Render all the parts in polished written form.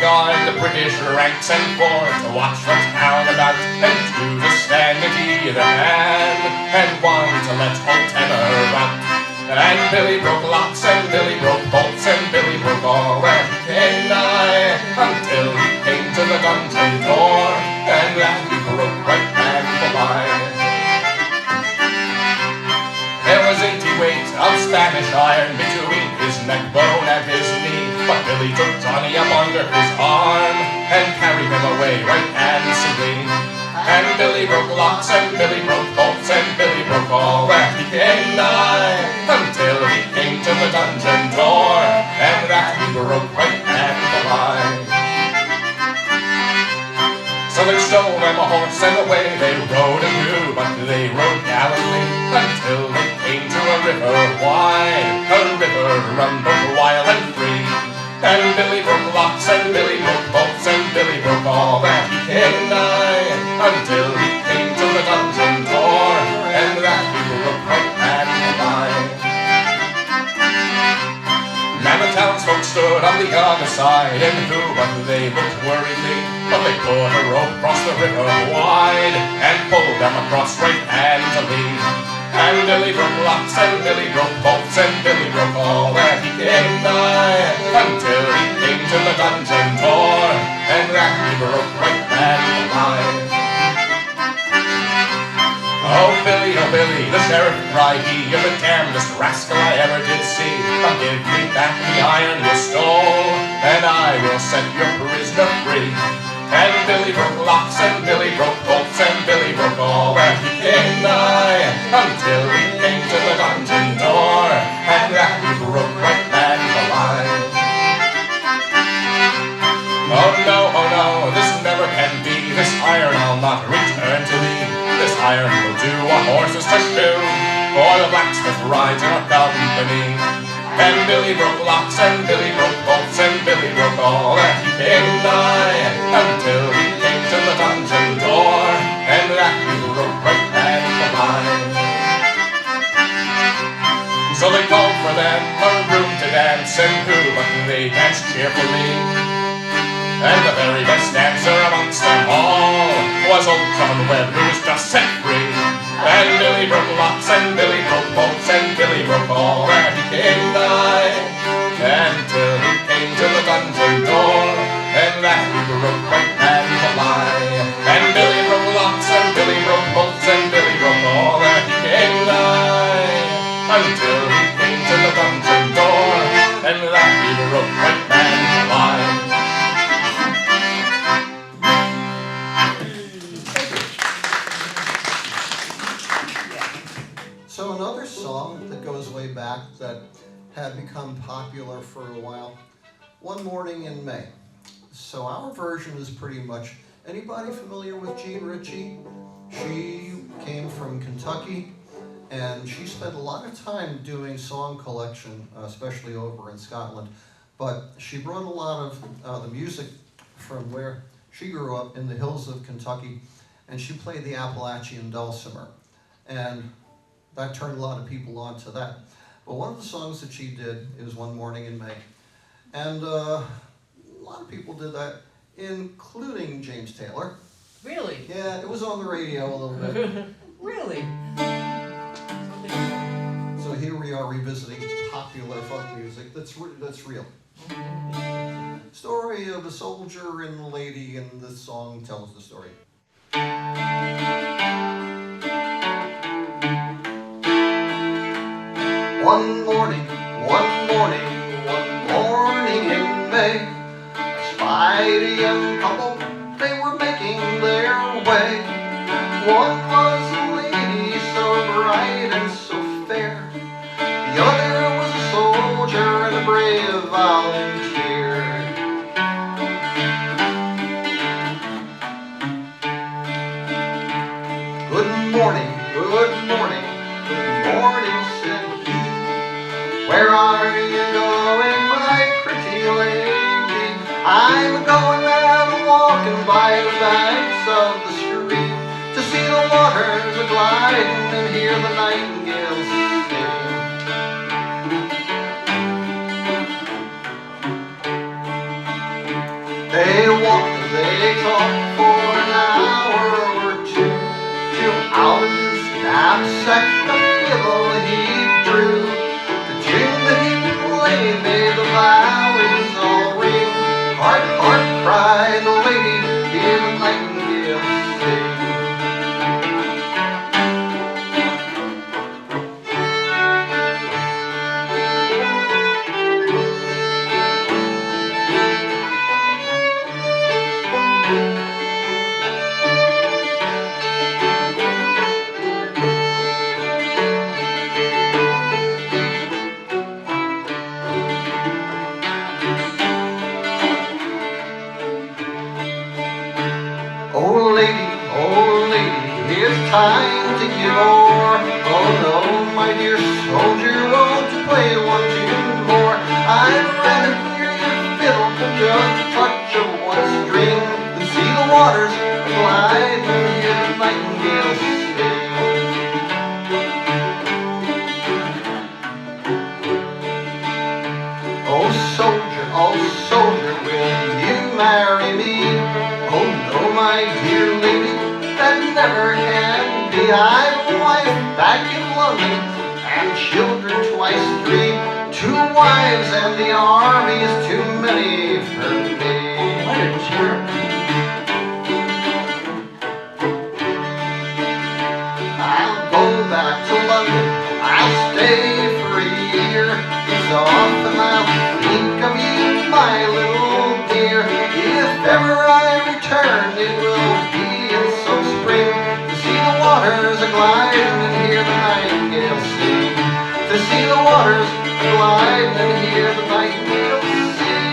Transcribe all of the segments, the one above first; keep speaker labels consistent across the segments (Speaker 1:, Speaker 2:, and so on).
Speaker 1: guard the British ranks and fort, to watch the town about, and two to stand at either hand, and one to let old Tenor out. And Billy broke locks, and Billy broke bolts, and Billy broke all where he came nigh, until he came to the dungeon door, and that he broke right and the line. There was 80 weight of Spanish iron between his neck bone and his knee, but Billy took Johnny up under his arm and carried him away right handsomely. And Billy broke locks, and Billy broke bolts, and Billy broke all where he came nigh, until he came to the dungeon door, and that he broke right and the line. So they stole them a horse, and away they rode anew, but they rode gallantly until they came to a river wide, a river run both wild and free. And Billy broke locks, and Billy broke bolts, and Billy broke all that he came nigh, until he came to the dungeon door, and that he broke right and the line. Now the townsfolk stood on the other side, and who but they looked worriedly, but they put a rope across the river wide, and pulled them across right handily. And Billy broke locks, and Billy broke bolts, and Billy broke all that he came nigh, until he came to the dungeon door, and that he broke right and the line. Oh Billy, the sheriff, cried he, you're the damnedest rascal I ever did see. Come give me back the iron you stole, and I will set your prisoner free. And Billy broke locks, and Billy broke bolts, and Billy broke all that he came nigh, until he came to the dungeon door, and that he broke right and the line. Oh no, this never can be, this iron I'll not return to thee. This iron will do a horse's to shoe, for the blacksmith rides in our company. And Billy broke locks, and Billy broke bolts, and Billy broke all that he came nigh, until he came to the dungeon door, and that he broke right and the line. So they called for them a room to dance, and who but they danced cheerfully. And the very best dancer amongst them all was old John Webb, who was just set free. And Billy broke locks, and Billy broke bolts, and Billy broke all that he came nigh, until he came to the dungeon door, and that he broke right and the line. And Billy broke locks, and Billy broke bolts, and Billy broke all that he came nigh, until he came to the dungeon door, and that he broke right and the line.
Speaker 2: So another song that goes way back that had become popular for a while, One Morning in May. So our version is pretty much, anybody familiar with Jean Ritchie? She came from Kentucky, and she spent a lot of time doing song collection, especially over in Scotland. But she brought a lot of the music from where she grew up in the hills of Kentucky, and she played the Appalachian dulcimer. And that turned a lot of people on to that. But one of the songs that she did is One Morning in May. And a lot of people did that, including James Taylor.
Speaker 3: Really?
Speaker 2: Yeah, it was on the radio a little bit.
Speaker 3: Really?
Speaker 2: So here we are revisiting popular folk music that's real. Story of a soldier and a lady, and this song tells the story. One morning in May, I spied a young couple, they were making their way. One was a lady so bright and so fair, the other was a soldier and a brave volunteer. Good morning, said he. Where are you going, my pretty lady? I'm going out walking by the banks of the stream, to see the waters a-gliding and hear the nightingales sing. They walked and they talked for an hour or two, till out of his knapsack a fiddle he drew. The tune that he played made the valleys all ring. Hark, hark, cried the lady, hear the nightingale sing. Oh lady, it's time to give o'er. Oh no, my dear soldier, won't you play one tune more? I'd rather hear your fiddle, just a touch of one string, than see the waters glide and hear the nightingale sing. Oh soldier, will you marry me? Oh no, my dear lady, that never can be. I've a wife back in London, and children twice three. 2 wives and the army's too many for me.
Speaker 3: What a jerk.
Speaker 2: I'll go back to London, I'll stay for a year. It's often I'll think of you, my little dear. If ever I return, it will be in some spring, to see the waters a-glide and hear the nightingale sing. To see the waters a-glide and hear the nightingale sing.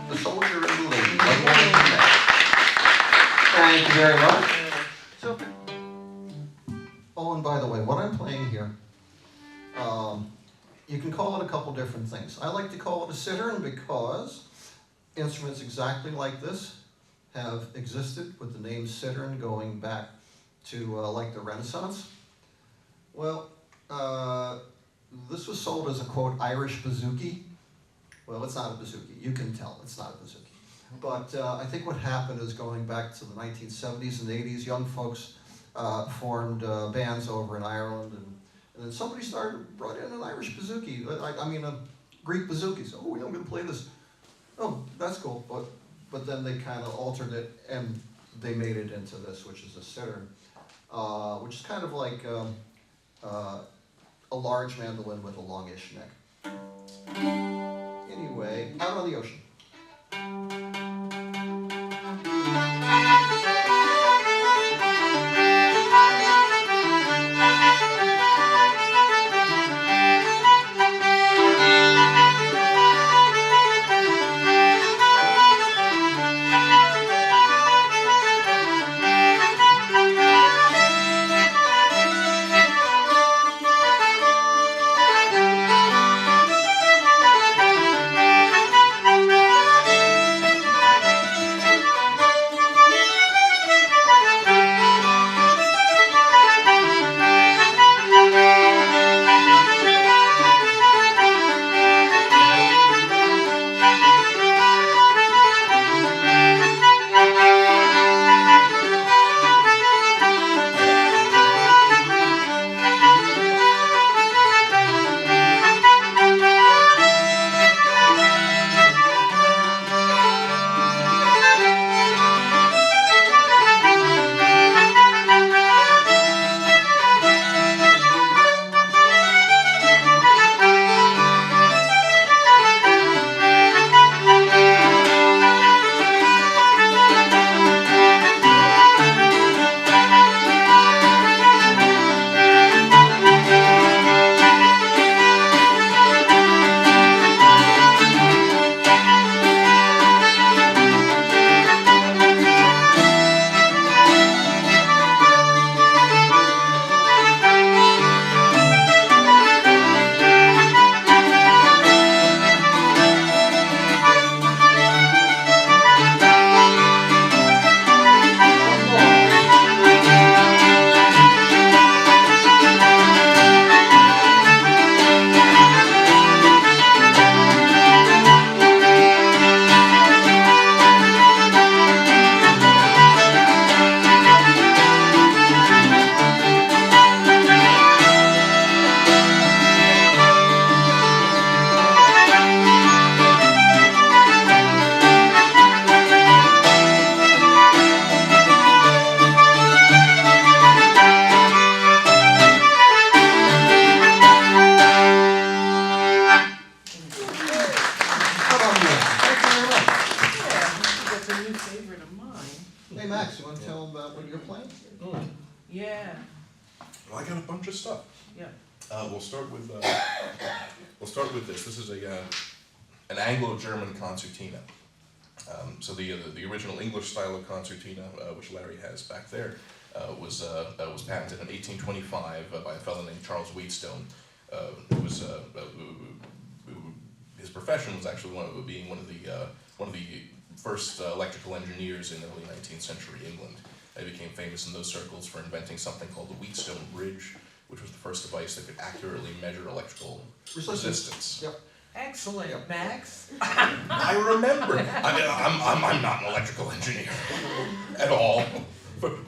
Speaker 2: The soldier and the lady. Thank you very much. So, oh, and by the way, what I'm playing here, you can call it a couple different things. I like to call it a cittern because instruments exactly like this have existed with the name cittern going back to like the Renaissance. Well, this was sold as a, quote, Irish bouzouki. Well, it's not a bouzouki. You can tell it's not a bouzouki. But I think what happened is, going back to the 1970s and 80s, young folks formed bands over in Ireland, and then somebody brought in an Irish bouzouki. I mean, a Greek bouzouki. So, oh, I'm going to play this. Oh, that's cool. But then they kind of altered it, and they made it into this, which is a cittern, which is kind of like a large mandolin with a longish neck. Anyway, Out on the Ocean. Max, you want to tell them about what you're playing?
Speaker 3: Yeah.
Speaker 1: Well, I got a bunch of stuff.
Speaker 3: Yeah.
Speaker 1: We'll start with this. This is an Anglo-German concertina. So the original English style of concertina, which Larry has back there, was patented in 1825 by a fellow named Charles Wheatstone, who was his profession was actually being one of the first electrical engineers in early 19th century England. He became famous in those circles for inventing something called the Wheatstone bridge, which was the first device that could accurately measure electrical resistance.
Speaker 2: Yep.
Speaker 3: Excellent,
Speaker 2: Yep.
Speaker 3: Max.
Speaker 1: I remember. I mean, I'm not an electrical engineer at all.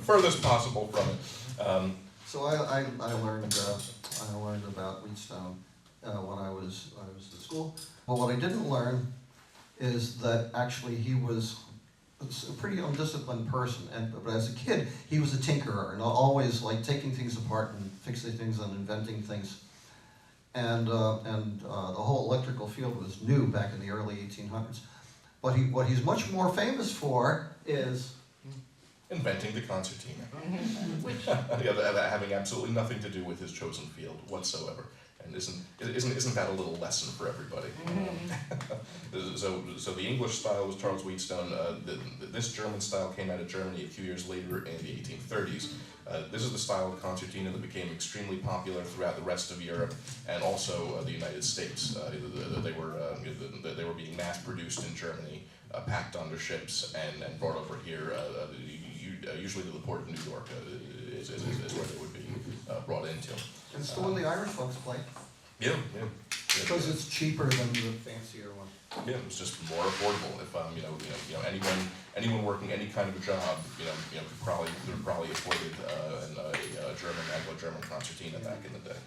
Speaker 1: Furthest possible from it.
Speaker 2: So I learned about Wheatstone when I was at school. But what I didn't learn is that actually he was a pretty undisciplined person. But as a kid, he was a tinkerer and always like taking things apart and fixing things and inventing things. And the whole electrical field was new back in the early 1800s. But what he's much more famous for is
Speaker 1: inventing the concertina, which having absolutely nothing to do with his chosen field whatsoever. And isn't that a little lesson for everybody? So the English style was Charles Wheatstone. This German style came out of Germany a few years later in the 1830s. This is the style of concertina that became extremely popular throughout the rest of Europe and also the United States. They were being mass produced in Germany, packed onto ships, and brought over here. Usually to the port of New York is where they would be brought into.
Speaker 2: it's the one the Irish folks play.
Speaker 1: Yeah.
Speaker 2: Because it's cheaper than the fancier one.
Speaker 1: Yeah, it was just more affordable. If anyone working any kind of a job, could probably afforded a German Anglo-German concertina back in the day,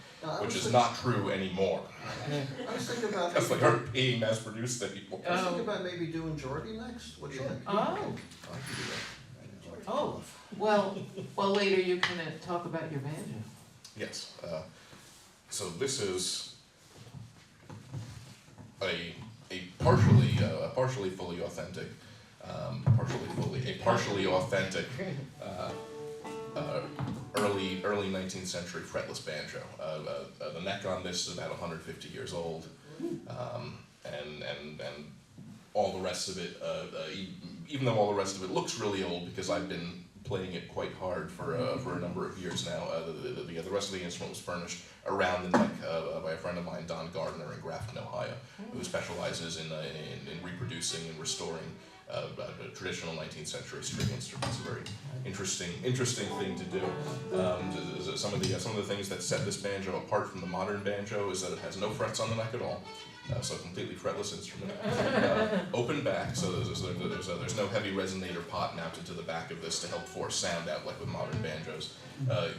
Speaker 1: which is not true anymore.
Speaker 2: I was thinking about
Speaker 1: Because they aren't being mass-produced anymore.
Speaker 2: I was thinking about maybe doing Geordie next. What do you think?
Speaker 3: Oh.
Speaker 1: I can do that.
Speaker 3: Oh. Well, later you can talk about your banjo.
Speaker 1: Yes. So this is a partially fully authentic, early 19th century fretless banjo. The neck on this is about 150 years old, and all the rest of it, even though all the rest of it looks really old because I've been playing it quite hard for a number of years now. The rest of the instrument was furnished around the neck by a friend of mine, Don Gardner in Grafton, Ohio, who specializes in reproducing and restoring traditional 19th century string instruments. A very interesting thing to do. Some of the things that set this banjo apart from the modern banjo is that it has no frets on the neck at all. So a completely fretless instrument. Open back, so there's no heavy resonator pot mounted to the back of this to help force sound out like with modern banjos.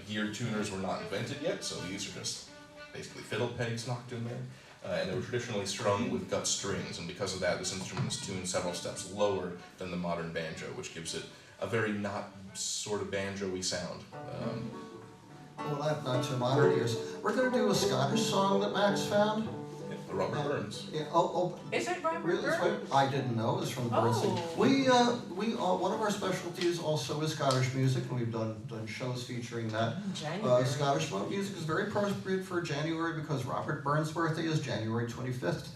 Speaker 1: Geared tuners were not invented yet, so these are just basically fiddle pegs knocked in there. And they were traditionally strung with gut strings, and because of that, this instrument is tuned several steps lower than the modern banjo, which gives it a very not sort of banjo-y sound.
Speaker 2: Well, not to modern ears. We're going to do a Scottish song that Max found.
Speaker 1: Robert Burns.
Speaker 2: Yeah,
Speaker 3: Is it Robert
Speaker 2: really?
Speaker 3: Burns?
Speaker 2: I didn't know it was from the Burns thing. One of our specialties also is Scottish music, and we've done shows featuring that. Scottish folk music is very appropriate for January because Robert Burns' birthday is January 25th.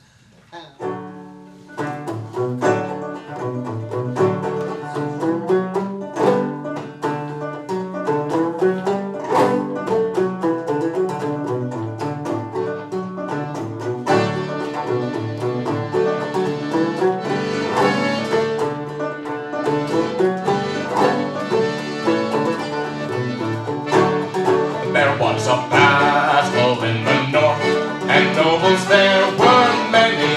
Speaker 1: There was a battle in the north, and nobles there were many,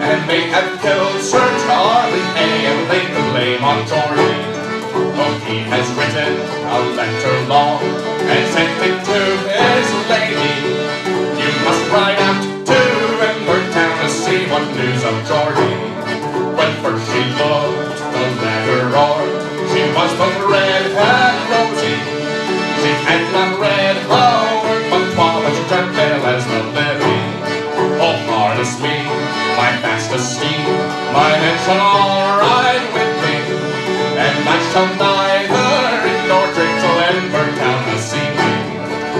Speaker 1: and they had killed Sir Charlie A, and laid the blame on Geordie. Oh, he has written a letter long, and sent it to his lady. You must ride out to Edinburgh town to see what news of Geordie. When first she looked the letter o'er, she was both red and rosy. She had not read her word but twa, but she turned pale as the lily. Oh, harness me, my fastest steed, my men shall all ride with me, and and I shall neither eat nor drink till Edinburgh town to see me.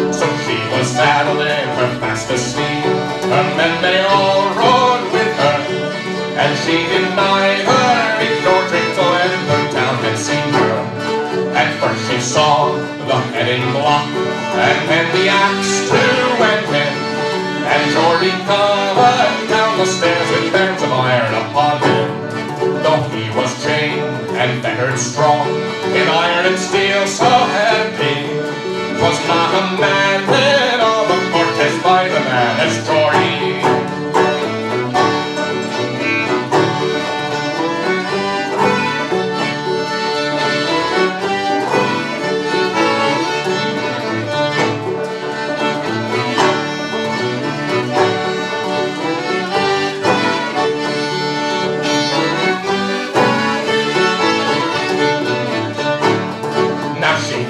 Speaker 1: So she was saddled in her fastest steed, her men they all rode with her, and she did neither eat nor drink till Edinburgh town had seen her. At first she saw the heading block, and then the axe to wend him, and Geordie covered down the stairs with bands of iron upon him. Though he was chained and fettered strong, in iron and steel so heavy, 'twas not a man in all the court as by the man as Geordie.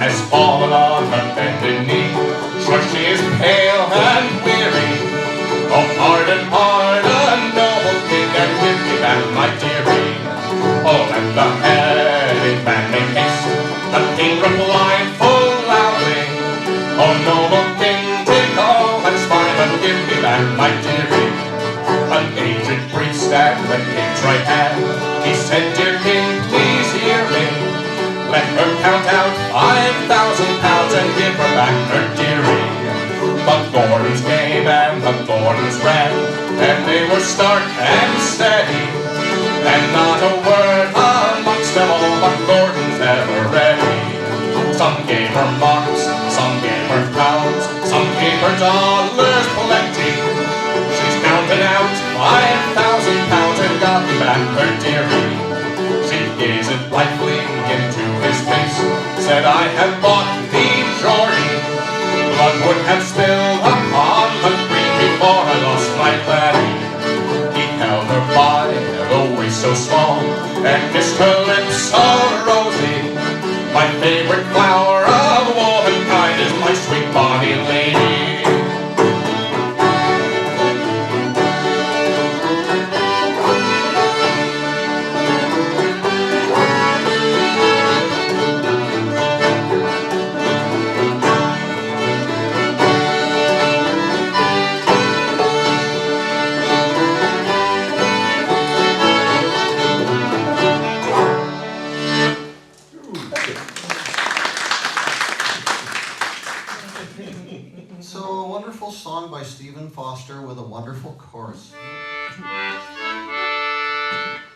Speaker 1: Has fallen on her bended knee, for she is pale and weary. Oh, pardon, pardon, noble king, and give me back my dearie. Oh, let the headed man make haste. The king replied full loudly, oh, noble king, take all that's mine, but give me back my dearie. An aged priest at the king's right hand, he said, dear king, please hear me. Let her count out 5,000 pounds and give her back her dearie. The Gordons came and the Gordons ran, and they were stark and steady, and not a word amongst them all but Gordons ever ready. Some gave her marks, some gave her pounds, some gave her dollars plenty. She's counted out 5,000 pounds and got back her dearie. She gazed blithely into his face, said, I have bought thee, Geordie. Blood would have spilled upon the green before I lost my laddie. He held her by the waist so small, and kissed her lips so rosy. My favorite flower of womankind is my sweet bonny lady.
Speaker 2: Song by Stephen Foster with a wonderful chorus.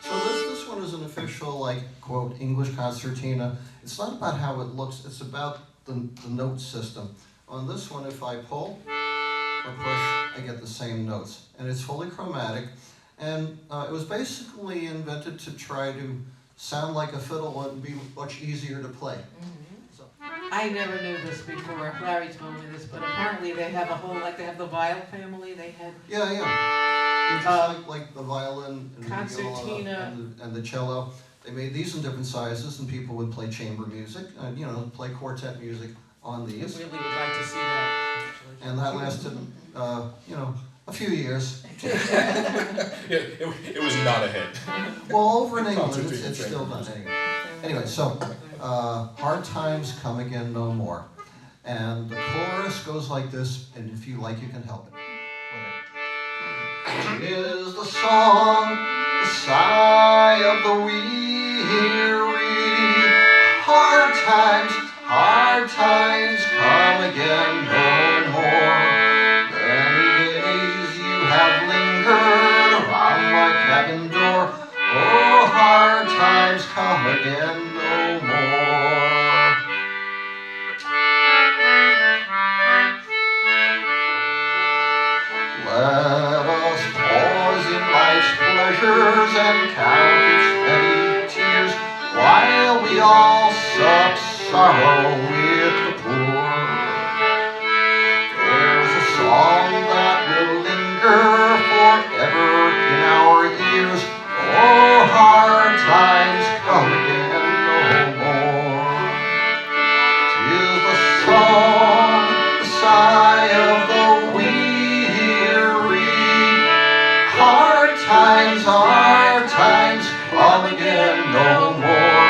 Speaker 2: So this one is an official, like, quote, English concertina. It's not about how it looks, it's about the note system. On this one, if I pull or push, I get the same notes. And it's fully chromatic. And it was basically invented to try to sound like a fiddle and be much easier to play.
Speaker 3: I never knew this before. Larry told me this, but apparently they have a whole, like they have the viol family. They had
Speaker 2: Yeah. Just like the violin and
Speaker 3: concertina
Speaker 2: the viola and the cello. They made these in different sizes, and people would play chamber music and play quartet music on these.
Speaker 3: I really would like to see that. Actually.
Speaker 2: And that lasted, a few years.
Speaker 1: It was not a hit.
Speaker 2: Well, over in England, it's still done anyway. So. Hard times come again no more. And the chorus goes like this, and if you like, you can help it. It is the song, the sigh of the weary. Hard times come again no more. Many days you have lingered around my cabin door. Oh, hard times come again no more. Let us pause in life's pleasures and count its many tears, while we all sup sorrow with the poor. There's a song that will linger forever in our ears. Oh, hard times come again no more. 'Tis the song, the sigh of the weary. Hard times come again no more.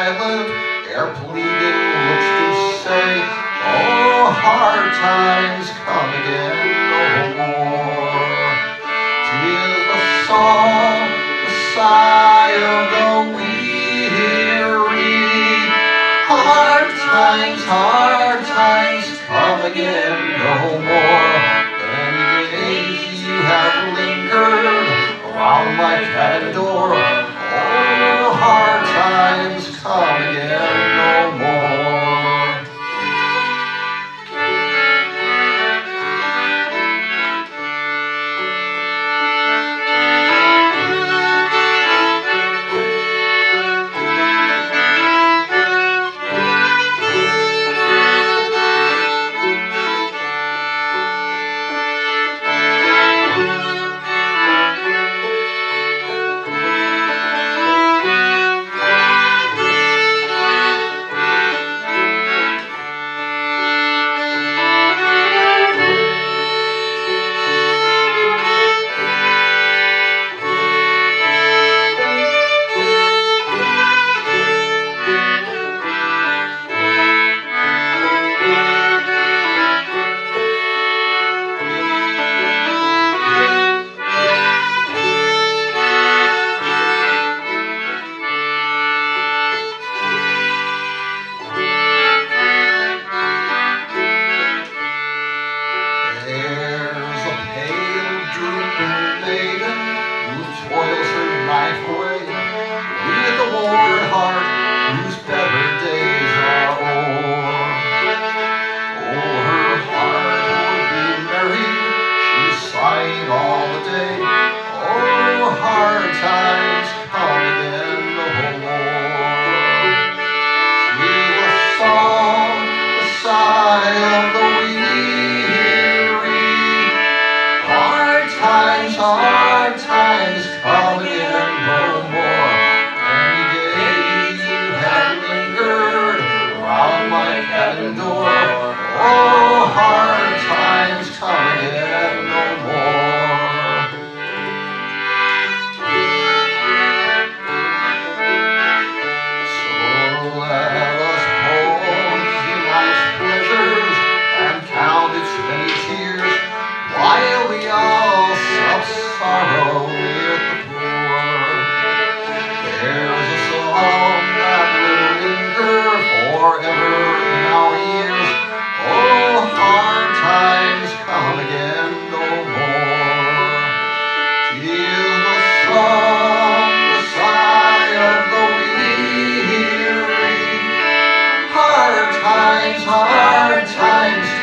Speaker 2: silent, air pleading looks to say, oh, hard times come again no more. 'Tis the song, the sigh of the weary. Hard times come again no more. Many days you have lingered around my cabin door. Oh, hard times come again no more. Hard times come again no more. Many days you have lingered around my cabin door. Oh, hard times come again no more. So let us pause in life's pleasures and count its many tears, while we all sup sorrow with the poor. There's a song that will linger forever in our ears. Oh, hard times come again no more. 'Tis the song, the sigh of the weary. Hard times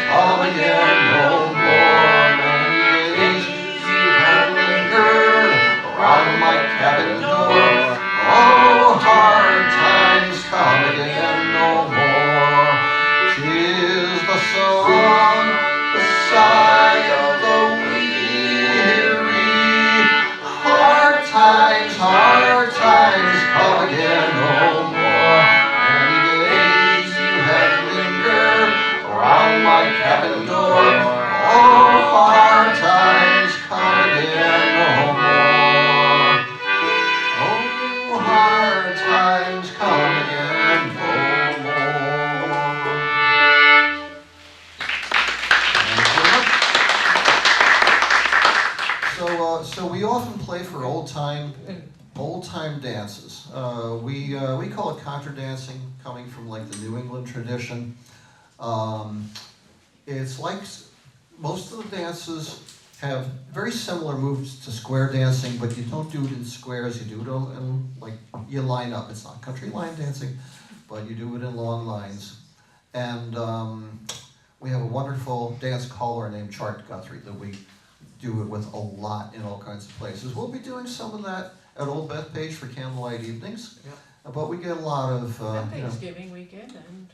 Speaker 2: come again no more. Many days you have lingered around my cabin door. Oh, hard times come again no more. 'Tis the song, the sigh of the weary. Hard times come again no more. Many days you have lingered around my cabin door. Oh, hard times come again no more. Oh, hard times come again no more. So we often play for old time dances. We call it contra dancing, coming from like the New England tradition. It's like most of the dances have very similar moves to square dancing, but you don't do it in squares. You do it in like you line up. It's not country line dancing, but you do it in long lines. And we have a wonderful dance caller named Chart Guthrie that we do it with a lot in all kinds of places. We'll be doing some of that at Old Bethpage for candlelight evenings.
Speaker 3: Yep.
Speaker 2: But we get a lot of
Speaker 3: Thanksgiving weekend and.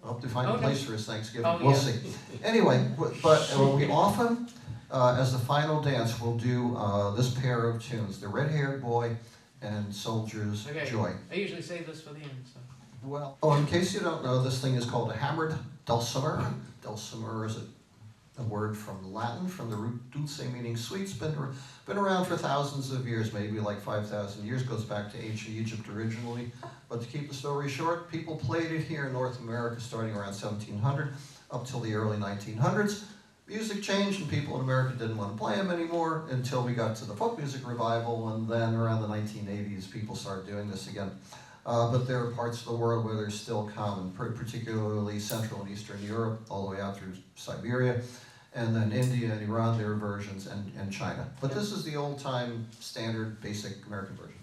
Speaker 2: I'll have to find a place for his Thanksgiving.
Speaker 3: Oh,
Speaker 2: We'll
Speaker 3: yeah.
Speaker 2: see. Anyway, but we often, as the final dance, we'll do this pair of tunes: The Red-Haired Boy and Soldier's
Speaker 3: Okay.
Speaker 2: Joy.
Speaker 3: I usually save this for the end, so.
Speaker 2: Well, in case you don't know, this thing is called a hammered dulcimer. Dulcimer is a word from Latin, from the root dulce meaning sweet. Been around for thousands of years, maybe like 5,000 years, goes back to ancient Egypt originally. But to keep the story short, people played it here in North America starting around 1700 up till the early 1900s. Music changed and people in America didn't want to play them anymore until we got to the folk music revival, and then around the 1980s people started doing this again. But there are parts of the world where they're still common, particularly Central and Eastern Europe, all the way out through Siberia, and then India and Iran, there are versions, and China. But this is the old-time, standard, basic American version.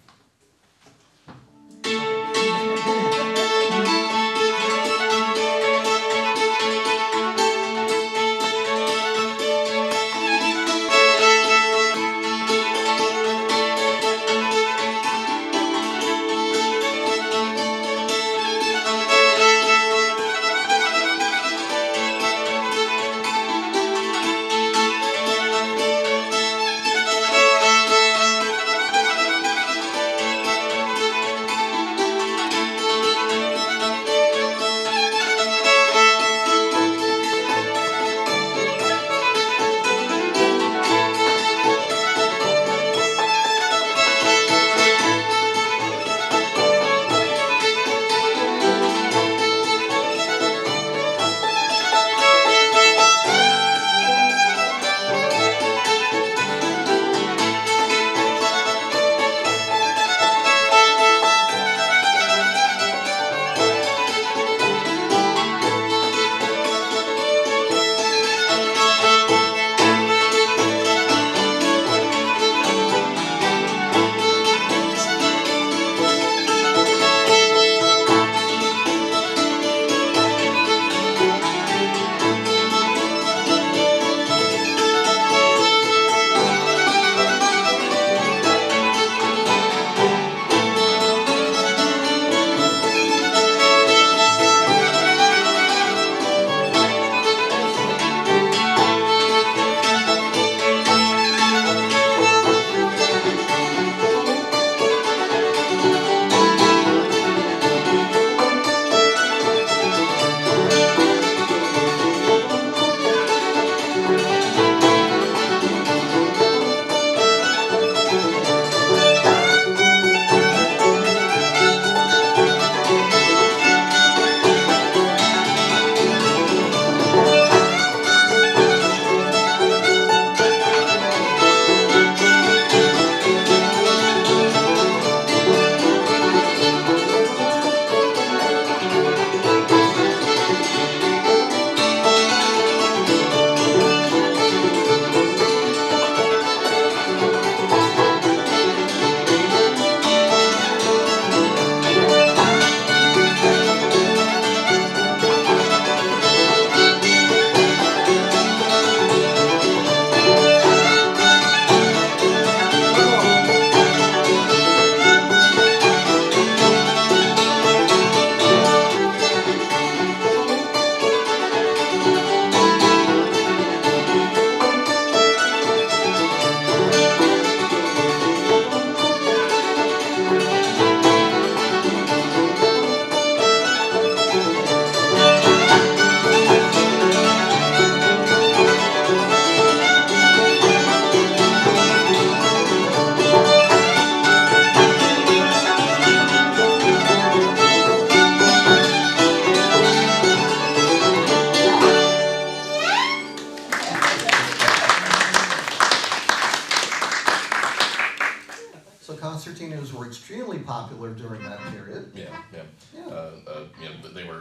Speaker 2: Concertinas were extremely popular during that period.
Speaker 1: Yeah.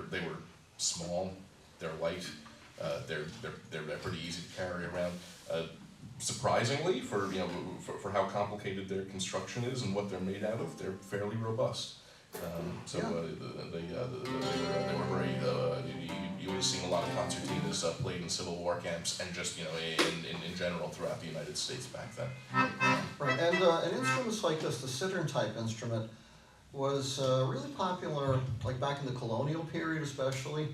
Speaker 1: They were small, they're light, they're pretty easy to carry around. Surprisingly, for how complicated their construction is and what they're made out of, they're fairly robust. They were very. You would have seen a lot of concertinas played in Civil War camps and just in general throughout the United States back then.
Speaker 2: Right, and instruments like this, the cittern type instrument, was really popular, like back in the colonial period especially.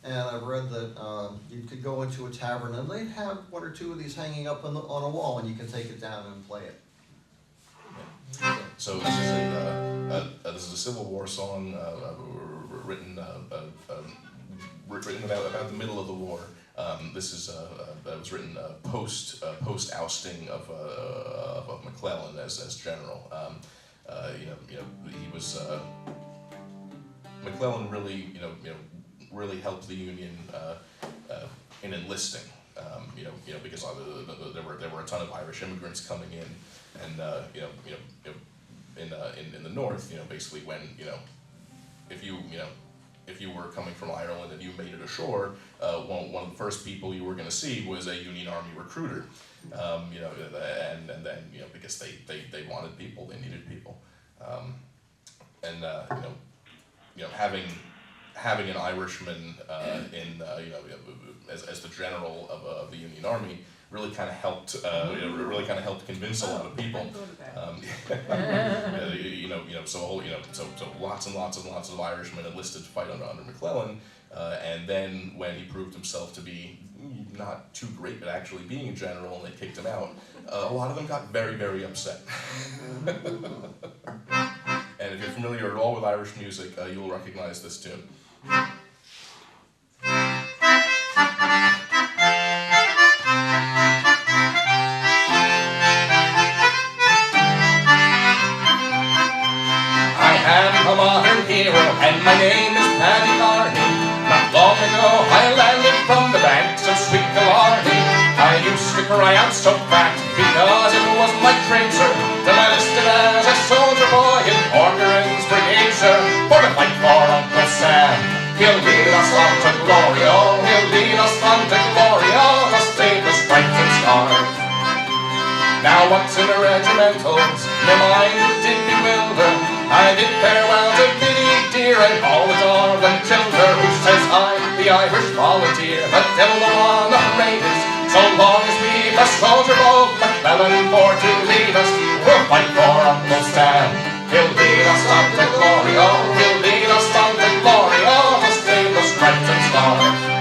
Speaker 2: And I've read that you could go into a tavern and they'd have one or two of these hanging up on a wall, and you can take it down and play it.
Speaker 1: Yeah. So this is a Civil War song written about the middle of the war. This is that was written post ousting of McClellan as general. He was McClellan really really helped the Union in enlisting. Because there were a ton of Irish immigrants coming in, and in the North, basically when if you were coming from Ireland and you made it ashore, one of the first people you were going to see was a Union Army recruiter, and then because they wanted people, they needed people, having an Irishman as the general of the Union Army really kind of helped convince a lot of people. So lots and lots of Irishmen enlisted to fight under McClellan, and then when he proved himself to be not too great at actually being a general, and they kicked him out, a lot of them got very, very upset. And if you're familiar at all with Irish music, you'll recognize this tune. A modern hero, and my name is Paddy Carney. Not long ago I landed from the banks of sweet Killarney. I used to cry out so fat because it was my trade, sir, till I listed as a soldier boy in Corcoran's brigade, sir, for the fight for Uncle Sam. He'll lead us on to glory, oh, he'll lead us on to glory, oh, to save the stripes and stars. Now once in the regimentals, my mind did bewilder. I bid farewell to Biddy dear and all the darling children. Who says I'm the Irish volunteer, the devil the one of raiders. So long as we've a soldier bold McClellan for to lead us, we'll fight for Uncle Sam. He'll lead us on to glory, oh, he'll lead us on to glory, oh, to save the stripes and stars.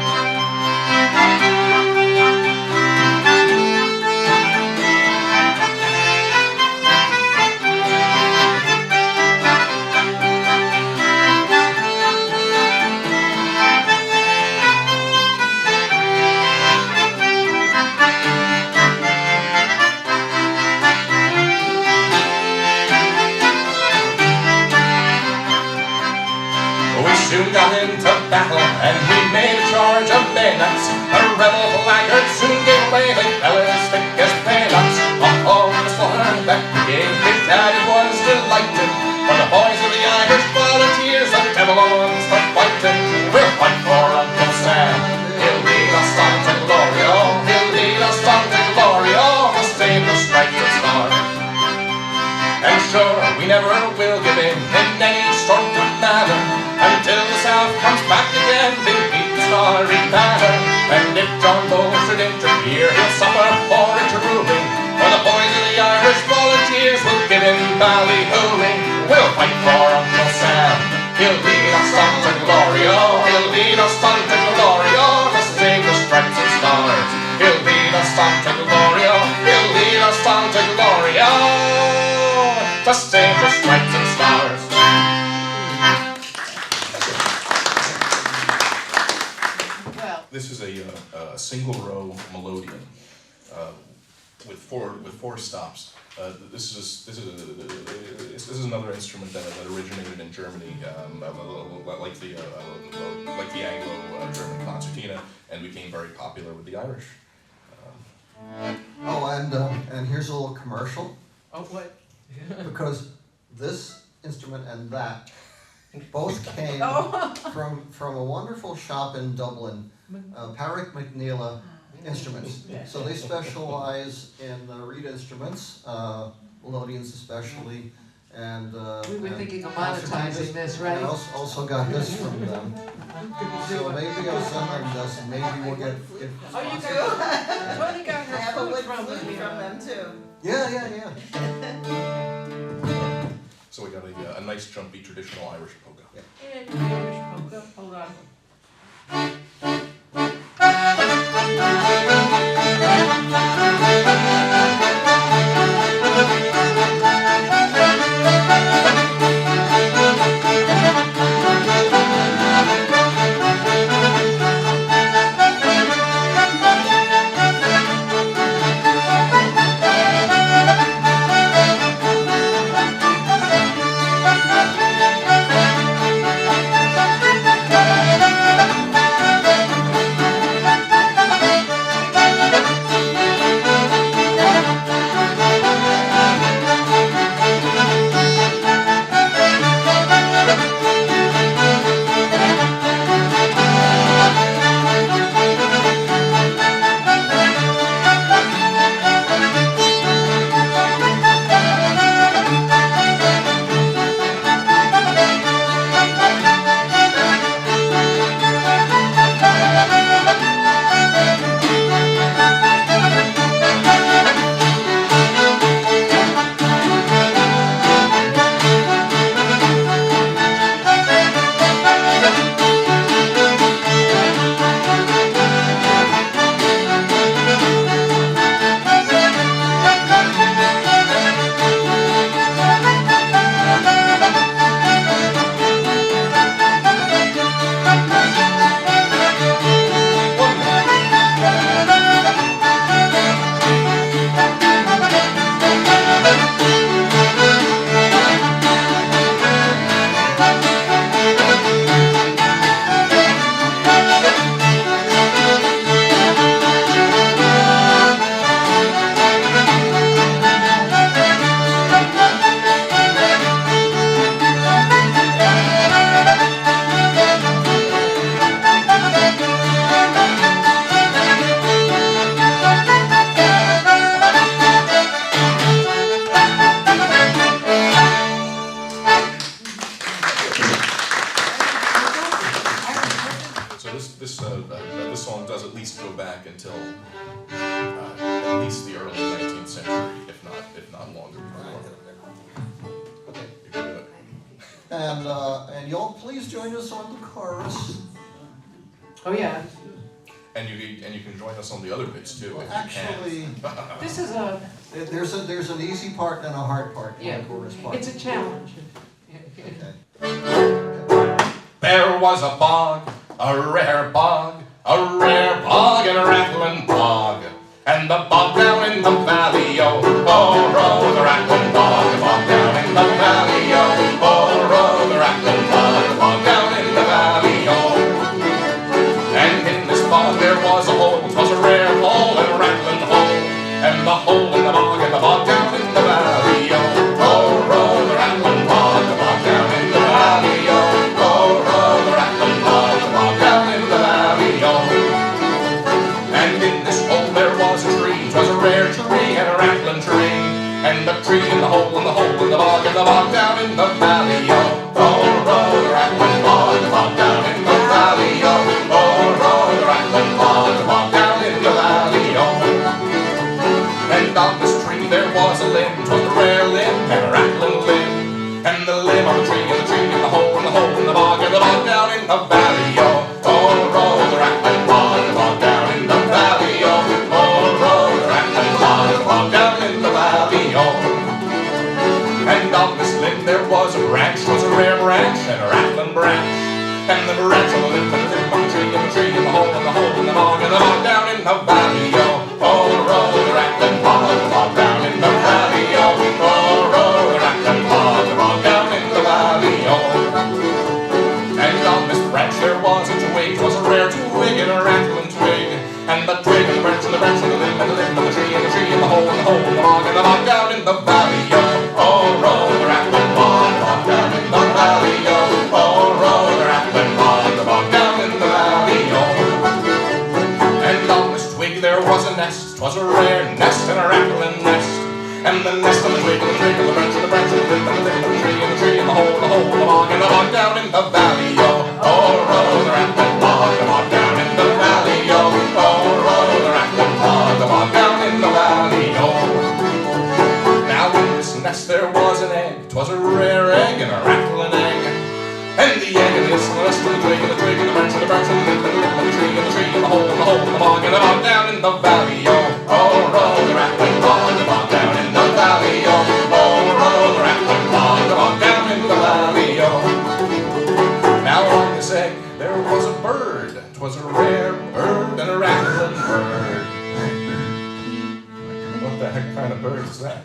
Speaker 1: Soon got into battle, and we made a charge of bayonets. A rebel blackguard soon gave way, they fell as thick as peanuts. Oh, the slaughter that we gave, Big Daddy was delighted. For the boys of the Irish volunteers, the devil owns the fighting. We'll fight for Uncle Sam. He'll lead us on to glory, oh, he'll lead us on to glory, oh, to save the stripes and stars. And sure, we never will give in any sort of matter, until the South comes back again to beat the starry banner. And if John Bull should interfere, he'll suffer for it ruling. For the boys of the Irish volunteers will give him ballyhooing. We'll fight for Uncle Sam. He'll lead us on to glory, oh, he'll lead us on to glory, oh, to save the stripes and stars. He'll lead us on to glory, oh, he'll lead us on to glory, oh, to save the stripes and stars. This is a single row melodeon with four stops. This is another instrument that originated in Germany, like the Anglo-German concertina, and became very popular with the Irish.
Speaker 2: And here's a little commercial.
Speaker 3: Oh, what?
Speaker 2: Because this instrument and that both came from a wonderful shop in Dublin, Parrick McNeila Instruments. So they specialize in reed instruments, melodeons especially, and
Speaker 3: we were thinking of
Speaker 2: concertinas.
Speaker 3: monetizing this, right?
Speaker 2: I also got this from them. So maybe I'll send them this, and maybe we'll get.
Speaker 3: Oh, you do? Tony got her
Speaker 4: I have a wood
Speaker 3: from
Speaker 4: flute from them too.
Speaker 2: Yeah.
Speaker 1: So we got a nice jumpy traditional Irish polka.
Speaker 3: And Irish polka. Hold on.
Speaker 2: y'all please join us on the chorus?
Speaker 3: Oh, yeah.
Speaker 1: And you can join us on the other bits too.
Speaker 2: Well,
Speaker 1: if you
Speaker 2: actually,
Speaker 3: This is a,
Speaker 2: there's an easy part and a hard part in
Speaker 3: yeah,
Speaker 2: the chorus part.
Speaker 3: it's a challenge.
Speaker 2: Okay.
Speaker 1: There was a bog, a rare bog in a rattling bog. And the bog down in the valley, oh, the rattling bog down in the valley, oh, the rattling bog down in the valley, oh. And in this bog there was a hole, 'twas a rare hole and a rattling hole. And the hole in the bog down in the valley, oh, the rattling bog down in the valley, oh, the rattling bog down in the valley, oh. And in this hole there was a tree, 'twas a rare tree and a rattling tree. And the tree in the hole in the bog down in the valley, oh, the rattling bog down in the valley, oh, the rattling bog down in the valley, oh. And on this tree there was a limb, 'twas a rare limb and a rattling limb. And the limb on the tree in the hole in the bog down in the valley, oh, the rattling bog down in the valley, oh, the rattling bog down in the valley, oh. And on this limb there was a branch, 'twas a rare branch and a rattling branch. And the branch on the limb and the limb on the tree in the hole in the bog down in the valley, oh, the rattling bog down in the valley, oh, the rattling bog down in the valley, oh. And on this branch there was a twig, 'twas a rare twig and a rattling twig. And the twig and the branch and the branch and the limb and the limb and the tree in the hole in the bog down in the valley, oh, the rattling bog down in the valley, oh, the rattling bog down in the valley, oh. And on this twig there was a nest, 'twas a rare nest and a rattling nest. And the nest on the twig and the twig and the branch and the branch and the limb and the limb and the tree in the hole in the bog down in the valley, oh, the rattling bog down in the valley, oh, the rattling bog down in the valley, oh. Now in this nest there was an egg, 'twas a rare egg and a rattling egg. And the egg and the nest and the rest of the twig and the twig and the branch and the branch and the limb and the limb and the tree in the hole in the bog down in the valley, oh, the rattling bog down in the valley, oh, the rattling bog down in the valley, oh. Now on this egg there was a bird, 'twas a rare bird and a rattling bird. What the heck kind of bird is that?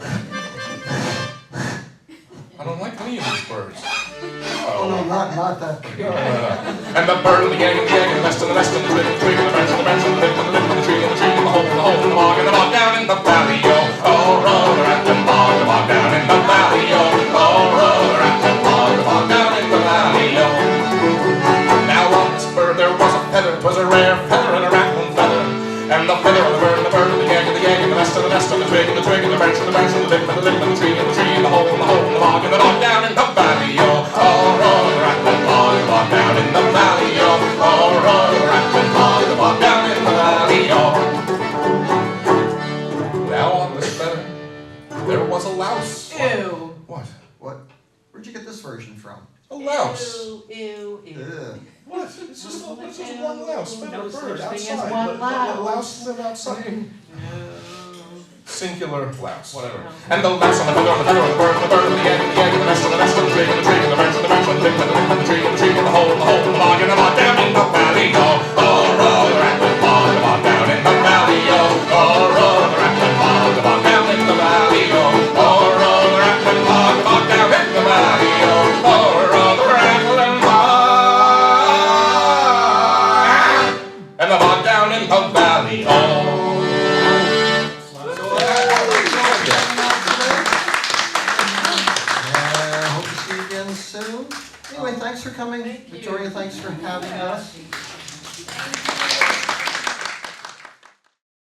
Speaker 1: I don't like any of these birds.
Speaker 2: Oh, no, not that.
Speaker 1: And the bird and the egg and the egg and the nest and the nest and the twig and the twig and the branch and the branch and the limb and the limb and the tree in the hole in the bog down in the valley, oh, the rattling bog down in the valley, oh, the rattling bog down in the valley, oh. Now on this bird there was a feather, 'twas a rare feather and a rattling feather. And the feather of the bird and the bird and the egg and the egg and the nest and the nest and the twig and the twig and the branch and the branch and the limb and the limb and the tree in the hole in the bog down in the valley, oh, the rattling bog down in the valley, oh, the rattling bog down in the valley, oh. Now on this feather there was a louse.
Speaker 3: Ew.
Speaker 1: What?
Speaker 2: Where'd you get this version from?
Speaker 1: A louse.
Speaker 3: Ew.
Speaker 2: Ugh.
Speaker 1: What? It's just one louse. Feather
Speaker 3: No
Speaker 1: bird
Speaker 3: such thing as
Speaker 1: outside.
Speaker 3: one
Speaker 1: Let
Speaker 3: louse.
Speaker 1: louse live outside. Singular louse, whatever.
Speaker 3: No.
Speaker 1: And the louse on the feather, on the feather, on the bird, and the egg, and the egg, and the nest, and the nest, and the twig, and the twig, and the branch, and the branch, and the limb, and the limb, and the tree, and the tree, and the hole in the bog down in the valley, oh, the rattling bog down in the valley, oh, the rattling bog down in the valley, oh, the rattling bog down in the valley, oh, the rattling bog, and the bog down in the valley, oh.
Speaker 2: Soon. Anyway, thanks for coming.
Speaker 3: Thank you.
Speaker 2: Victoria, thanks for having us.